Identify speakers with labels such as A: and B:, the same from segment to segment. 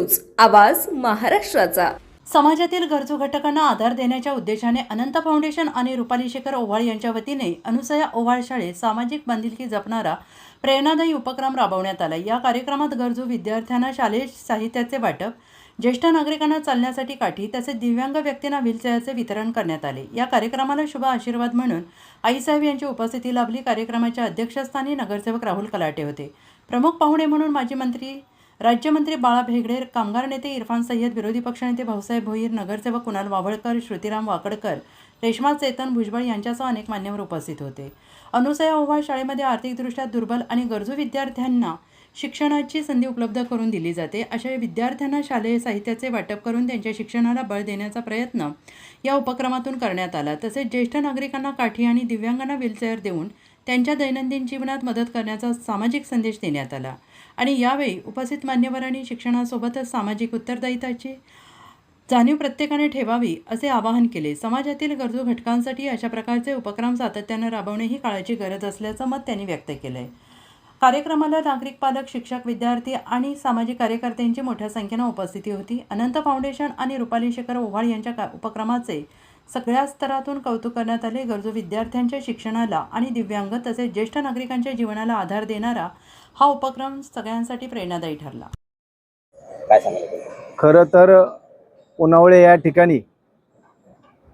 A: News, आवाज महाराष्ट्राचा।
B: समाजातील गरजू घटकांना आधार देण्याच्या उद्देशाने अनंत फाउंडेशन आणि रुपाली शेखर ओव्हाळ यांच्या वतीने अनुसया ओव्हाळ शाळेत सामाजिक बांधिलकी जपणारा प्रेरणादायी उपक्रम राबवण्यात आला। या कार्यक्रमात गरजू विद्यार्थ्यांना शालेय साहित्याचे वाटप, ज्येष्ठ नागरिकांना चालण्यासाठी काठी तसेच दिव्यांग व्यक्तींना व्हीलचेअरचे वितरण करण्यात आले। या कार्यक्रमाला शुभ आशीर्वाद म्हणून आईसाहेब यांची उपस्थिती लाभली। कार्यक्रमाच्या अध्यक्षस्थानी नगरसेवक राहुल कलाटे होते। प्रमुख पाहुणे म्हणून माजी मंत्री राज्यमंत्री बाळा भेगडे, कामगार नेते इरफान सय्यद, विरोधी पक्षनेते भाऊसाहेब भोईर, नगरसेवक कुणाल वावळकर, श्रुतीराम वाकडकर, रेश्मा चेतन भुजबळ यांच्यासह अनेक मान्यवर उपस्थित होते। अनुसया ओव्हाळ शाळेमध्ये आर्थिकदृष्ट्या दुर्बल आणि गरजू विद्यार्थ्यांना शिक्षणाची संधी उपलब्ध करून दिली जाते। अशा विद्यार्थ्यांना शालेय साहित्याचे वाटप करून त्यांच्या शिक्षणाला बळ देण्याचा प्रयत्न या उपक्रमातून करण्यात आला। तसेच ज्येष्ठ नागरिकांना काठी आणि दिव्यांगांना व्हीलचेअर देऊन त्यांच्या दैनंदिन जीवनात मदत करण्याचा सामाजिक संदेश देण्यात आला। आणि यावेळी उपस्थित मान्यवरांनी शिक्षणासोबतच सामाजिक उत्तरदायित्वाची जाणीव प्रत्येकाने ठेवावी असे आवाहन केले। समाजातील गरजू घटकांसाठी अशा प्रकारचे उपक्रम सातत्याने राबवणे ही काळाची गरज असल्याचं मत त्यांनी व्यक्त केलंय। कार्यक्रमाला नागरिक, पालक, शिक्षक, विद्यार्थी आणि सामाजिक कार्यकर्त्यांची मोठ्या संख्येने उपस्थिती होती। अनंत फाउंडेशन आणि रुपाली शेखर ओव्हाळ यांच्या उपक्रमाचे सगळ्या स्तरातून कौतुक करण्यात आले। गरजू विद्यार्थ्यांच्या शिक्षणाला आणि दिव्यांग तसेच ज्येष्ठ नागरिकांच्या जीवनाला आधार देणारा हा उपक्रम सगळ्यांसाठी प्रेरणादायी ठरला।
C: खरं तर उन्हावळे या ठिकाणी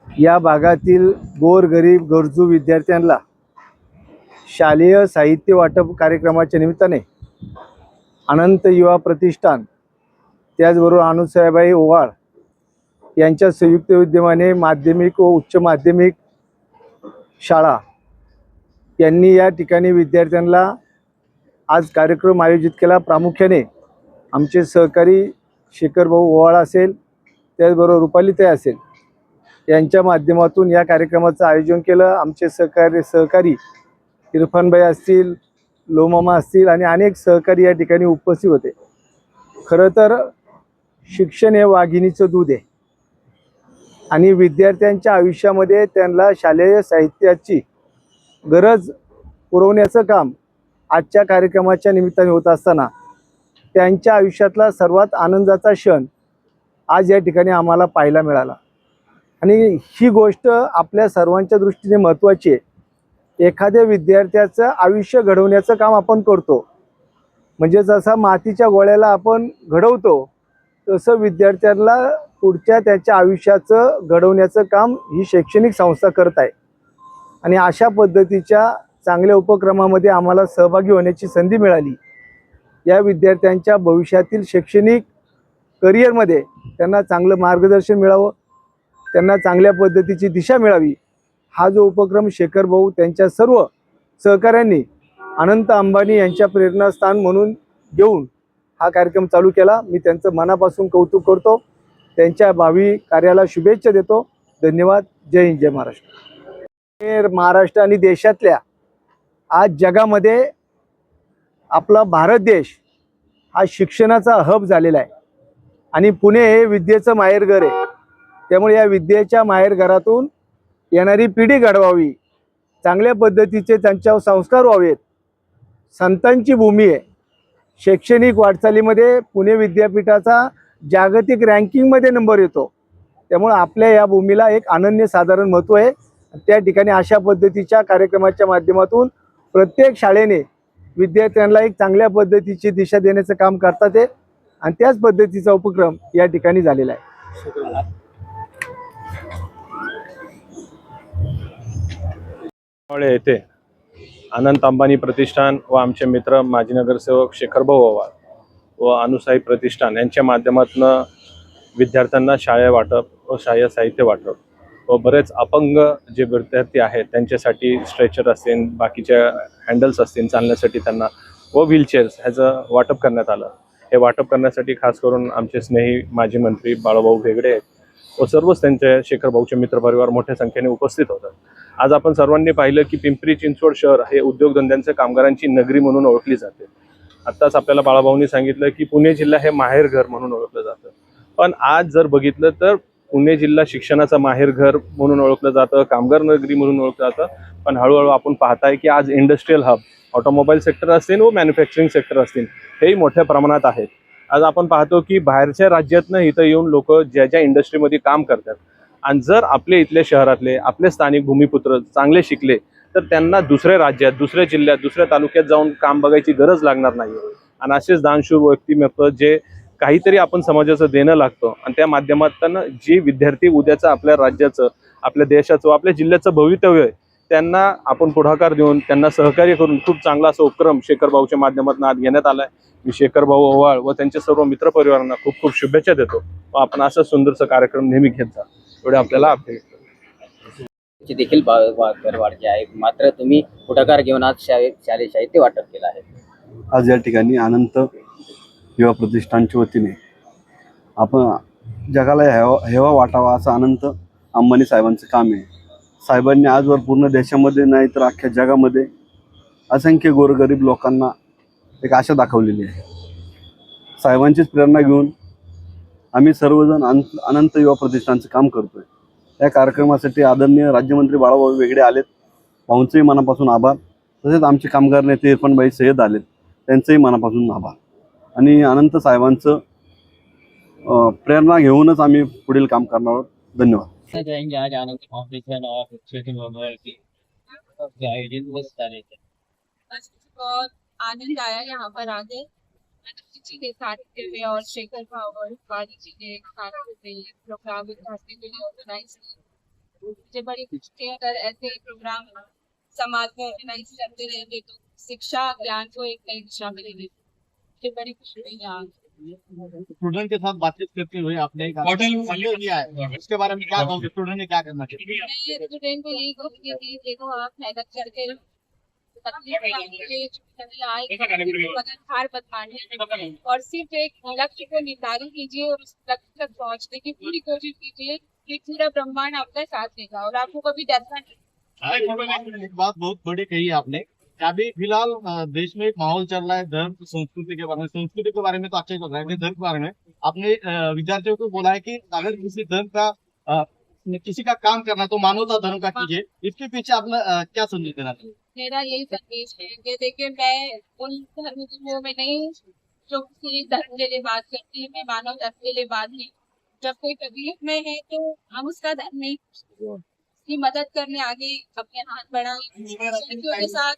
C: या भागातील गोरगरीब गरजू विद्यार्थ्यांना शालेय साहित्य वाटप कार्यक्रमाच्या निमित्ताने अनंत युवा प्रतिष्ठान त्याचबरोबर अनुसयाबाई ओव्हाळ यांच्या संयुक्त विद्यमाने माध्यमिक व उच्च माध्यमिक शाळा यांनी या ठिकाणी विद्यार्थ्यांना आज कार्यक्रम आयोजित केला। प्रामुख्याने आमचे सहकारी शेखरभाऊ ओव्हाळ असेल, त्याचबरोबर रुपालीताई असेल यांच्या माध्यमातून या कार्यक्रमाचं आयोजन केलं। आमचे सहकारी इरफानभाई असतील, लोमामा असतील आणि अनेक सहकारी या ठिकाणी उपस्थित होते। खरं तर शिक्षण हे वाघिणीचं दूध आहे आणि विद्यार्थ्यांच्या आयुष्यामध्ये त्यांना शालेय साहित्याची गरज पुरवण्याचं काम आजच्या कार्यक्रमाच्या निमित्ताने होत असताना त्यांच्या आयुष्यातला सर्वात आनंदाचा क्षण आज या ठिकाणी आम्हाला पाहायला मिळाला आणि ही गोष्ट आपल्या सर्वांच्या दृष्टीने महत्त्वाची आहे। एखाद्या विद्यार्थ्याचं आयुष्य घडवण्याचं काम आपण करतो, म्हणजे जसा मातीच्या गोळ्याला आपण घडवतो तसं विद्यार्थ्यांना पुढच्या त्याच्या आयुष्याचं घडवण्याचं काम ही शैक्षणिक संस्था करत आहे आणि अशा पद्धतीच्या चांगल्या उपक्रमामध्ये आम्हाला सहभागी होण्याची संधी मिळाली। या विद्यार्थ्यांच्या भविष्यातील शैक्षणिक करिअरमध्ये त्यांना चांगलं मार्गदर्शन मिळावं, त्यांना चांगल्या पद्धतीची दिशा मिळावी, हा जो उपक्रम शेखर भाऊ त्यांच्या सर्व सहकाऱ्यांनी अनंत अंबानी यांच्या प्रेरणास्थान म्हणून घेऊन हा कार्यक्रम चालू केला। मी त्यांचं मनापासून कौतुक करतो, त्यांच्या भावी कार्याला शुभेच्छा देतो। धन्यवाद। जय हिंद, जय महाराष्ट्र। महाराष्ट्र आणि देशातल्या आज जगामध्ये आपला भारत देश हा शिक्षणाचा हब झालेला आहे आणि पुणे हे विद्येचं माहेरघर आहे। त्यामुळे या विद्येच्या माहेरघरातून येणारी पिढी घडवावी, चांगल्या पद्धतीचे त्यांच्यावर संस्कार व्हावेत। संतांची भूमी आहे। शैक्षणिक वाटचालीमध्ये पुणे विद्यापीठाचा जागतिक रँकिंगमध्ये नंबर येतो। त्यामुळे आपल्या या भूमीला एक अनन्यसाधारण महत्त्व आहे। त्या ठिकाणी अशा पद्धतीच्या कार्यक्रमाच्या माध्यमातून प्रत्येक शाळेने विद्यार्थ्यांना एक चांगल्या पद्धतीची दिशा देण्याचं काम करतात आहे आणि त्याच पद्धतीचा उपक्रम या ठिकाणी झालेला आहे।
D: येथे अनंत अंबानी प्रतिष्ठान व आमचे मित्र माजी नगरसेवक शेखरभाऊ ओव्हाळ व अनुसाई प्रतिष्ठान यांच्या माध्यमातून विद्यार्थ्यांना शाळा वाटप व शालेय साहित्य वाटप व बरेच अपंग जे विद्यार्थी आहेत त्यांच्यासाठी स्ट्रेचर असतील, बाकीच्या हँडल्स असतील चालण्यासाठी त्यांना व व्हीलचेअर्स ह्याचं वाटप करण्यात आलं। हे वाटप करण्यासाठी खास करून आमचे स्नेही माजी मंत्री बाळाभाऊ भेगडे व सर्वच त्यांचे शेखरभाऊचे मित्रपरिवार मोठ्या संख्येने उपस्थित होतात। आज आपण सर्वांनी पाहिलं की पिंपरी चिंचवड शहर हे उद्योगधंद्यांचे कामगारांची नगरी म्हणून ओळखली जाते। आत्ताच आपल्याला बाळाभाऊंनी सांगितलं की पुणे जिल्हा हे माहेरघर म्हणून ओळखलं जातं, पण आज जर बघितलं तर पुणे जिल्हा शिक्षणाचा माहेरघर म्हणून ओळखलं जातं, कामगार नगरी म्हणून ओळखलं जातं। पण हळूहळू आपण पाहताय की आज इंडस्ट्रियल हब, ऑटोमोबाईल सेक्टर असतील व मॅन्युफॅक्चरिंग सेक्टर असतील हेही मोठ्या प्रमाणात आहेत। आज आपण पाहतो की बाहेरच्या राज्यातनं इथं येऊन लोक ज्या ज्या इंडस्ट्रीमध्ये काम करतात आणि जर आपल्या इथल्या शहरातले आपले स्थानिक भूमिपुत्र चांगले शिकले तर त्यांना दुसऱ्या राज्यात, दुसऱ्या जिल्ह्यात, दुसऱ्या तालुक्यात जाऊन काम बघायची गरज लागणार नाही. आणि असेच दानशूर व्यक्तिमत्व जे काहीतरी आपण समाजाचं देणं लागतं आणि त्या माध्यमातून जे विद्यार्थी उद्याचं आपल्या राज्याचं, आपल्या देशाचं, आपल्या जिल्ह्याचं भवितव्य आहे त्यांना आपण पुढाकार देऊन त्यांना सहकार्य करून खूप चांगला असा उपक्रम शेखर भाऊच्या माध्यमातून आज घेण्यात आलाय. मी शेखर भाऊ ओवाळ व त्यांच्या सर्व मित्रपरिवारांना खूप खूप शुभेच्छा देतो व आपण असा सुंदरसा कार्यक्रम नेहमी घेत जा एवढे आपल्याला अपडेट
E: ची देखील भरवाढची आहे. मात्र तुम्ही पुढाकार घेऊन आज शालेय साहित्य वाटप केलं आहे.
F: आज या ठिकाणी अनंत युवा प्रतिष्ठानच्या वतीने आपण जगाला हेवा वाटावा असं अनंत अंबानी साहेबांचं काम आहे. साहेबांनी आजवर पूर्ण देशामध्ये नाही तर अख्ख्या जगामध्ये असंख्य गोरगरीब लोकांना एक आशा दाखवलेली आहे. साहेबांचीच प्रेरणा घेऊन आम्ही सर्वजण अनंत युवा प्रतिष्ठानचं काम करतोय. या कार्यक्रमासाठी आदरणीय राज्यमंत्री बाळाभाऊ वेगळे आलेत, भाऊंचेही मनापासून आभार. तसेच आमचे कामगार नेते इरफानभाई सय्यद आलेत, त्यांचंही मनापासून आभार. आणि अनंत साहेबांचं प्रेरणा घेऊनच आम्ही पुढील काम करणार आहोत. धन्यवाद.
E: आज आनंद फाउंडेशन और
G: बहुत आनंद आया यहाँ पर आके जी के साथ में और शेखर भाव वाली जी के साथ में प्रोग्राम विद्यार्थी के लिए ऑर्गेनाइज किया. मुझे बड़ी खुशी है अगर ऐसे प्रोग्राम समाज में ऑर्गेनाइज करते रहेंगे तो शिक्षा ज्ञान को एक नई दिशा मिलेगी. मुझे बड़ी खुशी हुई यहाँ.
H: स्टूडेंट के साथ बातचीत करते हुए आपने एक मॉडल किया है, उसके बारे में क्या कहोगे? स्टूडेंट ने क्या करना चाहिए?
G: मैं ये स्टूडेंट को यही कहूँगी कि देखो आप मेहनत करके हार मत मानिए और सिर्फ एक लक्ष्य को निर्धारित कीजिए और उस लक्ष्य तक पहुँचने की पूरी कोशिश कीजिए कि पूरा ब्रह्मांड आपका साथ देगा और आपको कभी डरना नहीं.
H: एक बात बहुत बड़ी कही है आपने. अभी फिलहाल देश में एक माहौल चल रहा है धर्म संस्कृति के बारे में. संस्कृति के बारे में तो अच्छा ही चल रहा है, धर्म के बारे में आपने विद्यार्थियों को बोला है कि अगर किसी धर्म का किसी का काम करना तो मानवता धर्म का कीजिए. इसके पीछे आपने क्या संदेश देना चाहिए?
G: मेरा यही संदेश है कि देखिए मैं उन धर्म गुरुओं में नहीं जो किसी धर्म के लिए बात करती है, मैं मानव धर्म के लिए बात नहीं. जब कोई तकलीफ में है तो हम उसका धर्म नहीं, उसकी मदद करने आगे अपने हाथ बढ़ाएं के साथ.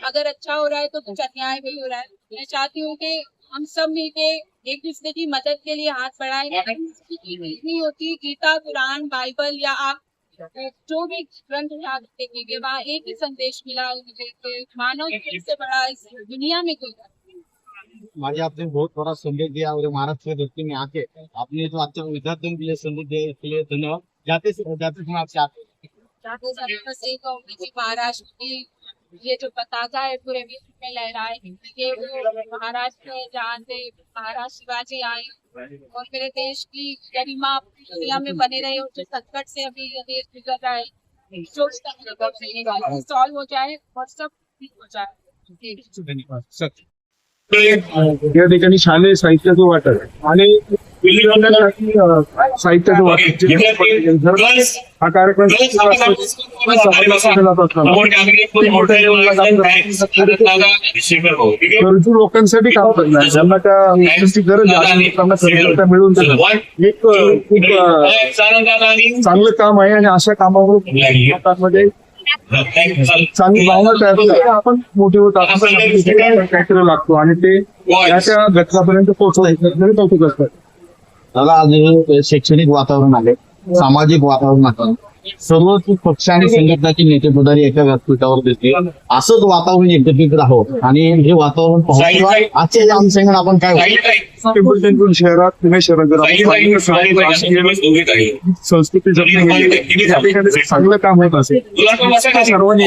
G: अगर अच्छा हो रहा है तो कुछ अन्याय भी हो रहा है. मैं चाहती हूँ कि हम सब मिलके एक दूसरे की मदद के लिए हाथ बढ़ाएं. नहीं होती गीता, कुरान, बाइबल या आप जो भी ग्रंथ याद देखेंगे वहाँ एक ही संदेश मिला मुझे कि मानव से बड़ा इस दुनिया में कोई
H: माझे आपने बहुत बड़ा संदेश दिया और महाराष्ट्र के धरती में आके आपने जो अच्छा विद्यार्थियों के लिए संदेश दिया इसके लिए धन्यवाद. जाते समय आपसे
G: जाते समय बस एक कहूँगी कि महाराष्ट्र की ये जो पताका है पूरे विश्व में लहराए. ये वो महाराष्ट्र है जहाँ से महाराज शिवाजी आए और मेरे देश की गरिमा दुनिया में बने रहे और जो संकट से अभी ये देश गुजर रहा है जो सॉल्व हो जाए और सब ठीक हो जाए.
H: धन्यवाद.
I: या ठिकाणी शालेय साहित्याचं वाटप आणि साहित्याचं वाटप हा कार्यक्रम गरजू लोकांसाठी काम करणार ज्यांना त्या गरज आहे त्यांना सहायता मिळून देणं एक खूप चांगलं काम आहे. आणि अशा कामावर लोकांमध्ये चांगली भावना तयार होते. आपण मोठे होत काहीतरी लागतो आणि ते त्या घटकापर्यंत पोहोचवायचं कौतुक असतात.
H: दादा आज हे शैक्षणिक वातावरण आहे, सामाजिक वातावरण आहे, सर्व पक्ष आणि संघटनाचे नेते पुढारी एका व्यासपीठावर दिसतील. असंच वातावरण एकत्रित राहावं आणि हे वातावरण पाहून आजच्या या अनुषंगाने आपण काय
I: पिंपरी शहरात पुणे शहरात संस्कृती जपली गेली चांगलं काम होत असेल सर्वांनी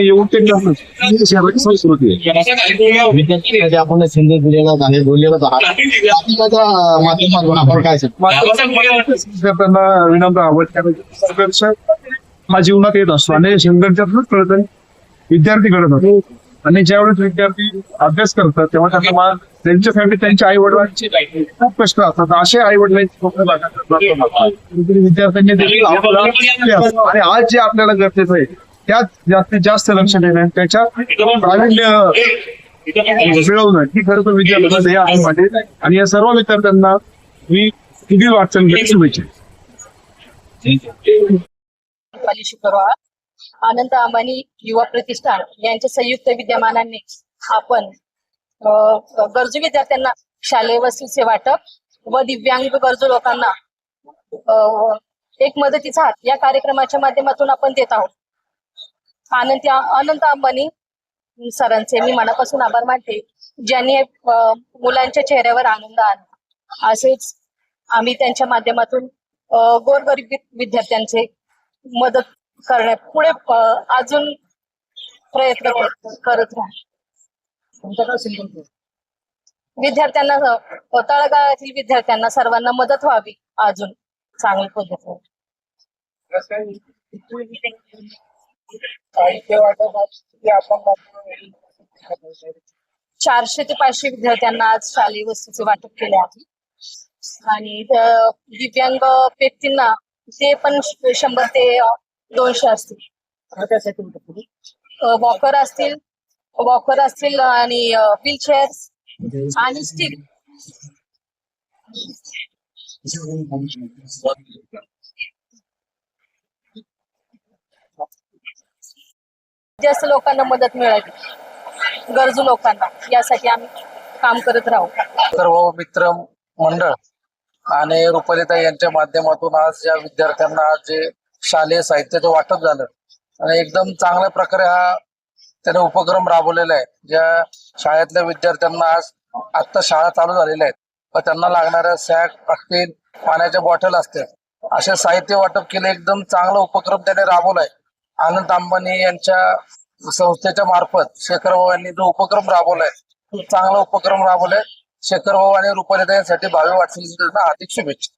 I: येऊन ते शहराची संस्कृती आहे.
H: विद्यार्थी आपण संदेश दिलेला आहे, बोललेलाच आहात. माध्यमातून आपण काय
I: त्यांना विनम्र आवाज करायचं हा जीवनात येत असतो आणि संघर्षातूनच कळत विद्यार्थी घडत असतो. आणि ज्यावेळेस विद्यार्थी अभ्यास करतात तेव्हा त्यांना त्यांच्यासाठी त्यांच्या आई वडिलांची खूप कष्ट असतात. असे आई वडिलांची विद्यार्थ्यांनी देखील आणि आज जे आपल्याला गरजेचं आहे त्यात जास्तीत जास्त लक्ष देणं त्याच्या प्रावीण्य मिळवणं ही खरं तर विद्यार्थ्यांना ध्येय आहे माझे. आणि या सर्व विद्यार्थ्यांना मी किती वाटचाल शुभेच्छा.
J: रुपाली शुक्रवार आनंद अंबानी युवा प्रतिष्ठान यांच्या संयुक्त विद्यमानाने आपण गरजू विद्यार्थ्यांना शालेय वस्तूचे वाटप व दिव्यांग गरजू लोकांना एक मदतीचा हात या कार्यक्रमाच्या माध्यमातून आपण देत आहोत. अनंत अंबानी सरांचे मी मनापासून आभार मानते, ज्यांनी मुलांच्या चेहऱ्यावर आनंद आणला. असेच आम्ही त्यांच्या माध्यमातून गोरगरीब विद्यार्थ्यांचे मदत करण्यात पुढे अजून प्रयत्न करत राहू. विद्यार्थ्यांना तळागाळातील विद्यार्थ्यांना सर्वांना मदत व्हावी अजून चांगली पद्धत. साहित्य वाटप 400 ते 500 विद्यार्थ्यांना आज शालेय वस्तूचे वाटप केले आहे. आणि दिव्यांग व्यक्तींना ते पण 100 ते 200 असतील. वॉकर असतील आणि व्हीलचेअर्स आणि स्टिक. जास्त लोकांना मदत मिळावी, गरजू लोकांना, यासाठी आम्ही काम करत राहू.
K: सर्व मित्र मंडळ आणि रुपालीताई यांच्या माध्यमातून आज या विद्यार्थ्यांना जे शालेय साहित्याचं वाटप झालं आणि एकदम चांगल्या प्रकारे हा त्याने उपक्रम राबवलेला आहे. ज्या शाळेतल्या विद्यार्थ्यांना आज आत्ता शाळा चालू झालेल्या आहेत, तर त्यांना लागणाऱ्या सॅक असतील, पाण्याच्या बॉटल असतील, असे साहित्य वाटप केले. एकदम चांगला उपक्रम त्याने राबवलाय. आनंद अंबानी यांच्या संस्थेच्या मार्फत शेखर भाऊ यांनी जो उपक्रम राबवलाय, तो चांगला उपक्रम राबवलाय. शेखर भाऊ आणि रुपालीताई यांसाठी भावी वाटचालींना हार्दिक शुभेच्छा.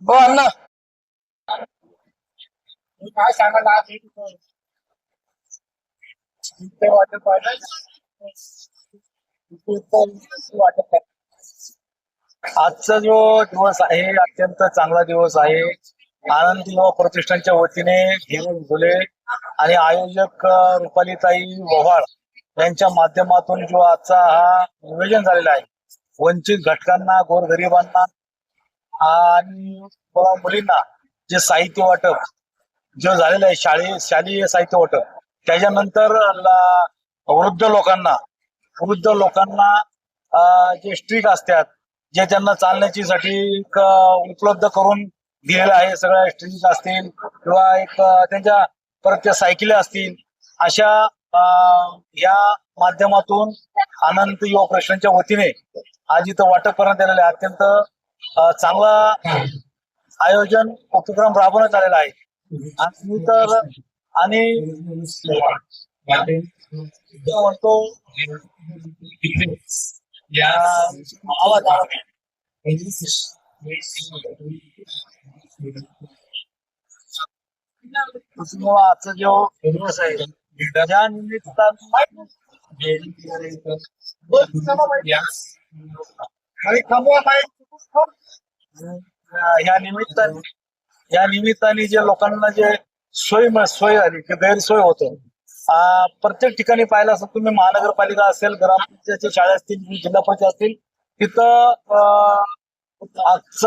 K: हो अण्णा, काय सांगाल आज
H: आजचा जो दिवस आहे अत्यंत चांगला दिवस आहे. आनंद युवा प्रतिष्ठानच्या वतीने हेमंत घोले आणि आयोजक रुपालीताई ओव्हाळ यांच्या माध्यमातून जो आजचा हा नियोजन झालेला आहे, वंचित घटकांना, गोरगरिबांना आणि मुलींना जे साहित्य वाटप जे झालेलं आहे, शालेय साहित्य वाटप, त्याच्यानंतर वृद्ध लोकांना जे स्ट्रीक असतात, जे त्यांना चालण्याची उपलब्ध करून दिलेलं आहे. सगळ्या स्ट्रीक असतील किंवा एक त्यांच्या परत त्या सायकली असतील, अशा या माध्यमातून आनंद युवा प्रतिष्ठानच्या वतीने आज इथं वाटप करण्यात आलेलं आहे. अत्यंत चांगला आयोजन उपक्रम राबवण्यात आलेला आहे. आणि म्हणतो आजचा जो दिवस आहे त्या निमित्ताने या निमित्ताने जे लोकांना जे सोय झाली की गैरसोय होतो, प्रत्येक ठिकाणी पाहिलं असं तुम्ही महानगरपालिका असेल, ग्रामपंचायतच्या शाळा असतील, जिल्हा परिषद असतील, तिथं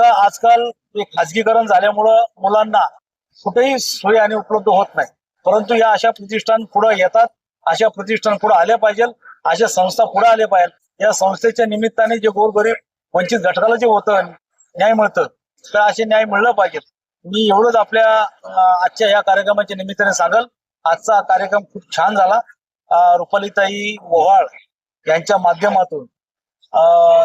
H: आजकाल खाजगीकरण झाल्यामुळं मुलांना कुठेही सोय आणि उपलब्ध होत नाही. परंतु या अशा प्रतिष्ठान पुढे येतात, अशा प्रतिष्ठान पुढे आल्या पाहिजे, अशा संस्था पुढे आल्या पाहिजे. या संस्थेच्या निमित्ताने जे गोरगरीब वंचित घटकाला जे होतं न्याय मिळतं, तर असे न्याय मिळलं पाहिजे. मी एवढंच आपल्या आजच्या या कार्यक्रमाच्या निमित्ताने सांगाल. आजचा कार्यक्रम खूप छान झाला. रुपालीताई ओव्हाळ यांच्या माध्यमातून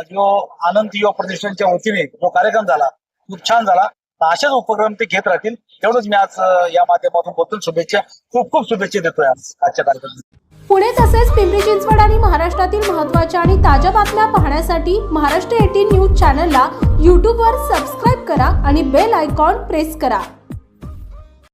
H: जो आनंद युवा प्रतिष्ठानच्या वतीने जो कार्यक्रम झाला, खूप छान झाला. असेच उपक्रम ते घेत राहतील. एवढंच मी आज या माध्यमातून बोलतो. शुभेच्छा, खूप शुभेच्छा देतोय आजच्या कार्यक्रमात.
L: पुणे तसेच पिंपरी चिंचवड आणि महाराष्ट्रातील महत्त्वाच्या आणि ताज्या बातम्या पाहण्यासाठी महाराष्ट्र 18 न्यूज चॅनलला यूट्यूबवर सबस्क्राईब करा आणि बेल आयकॉन प्रेस करा.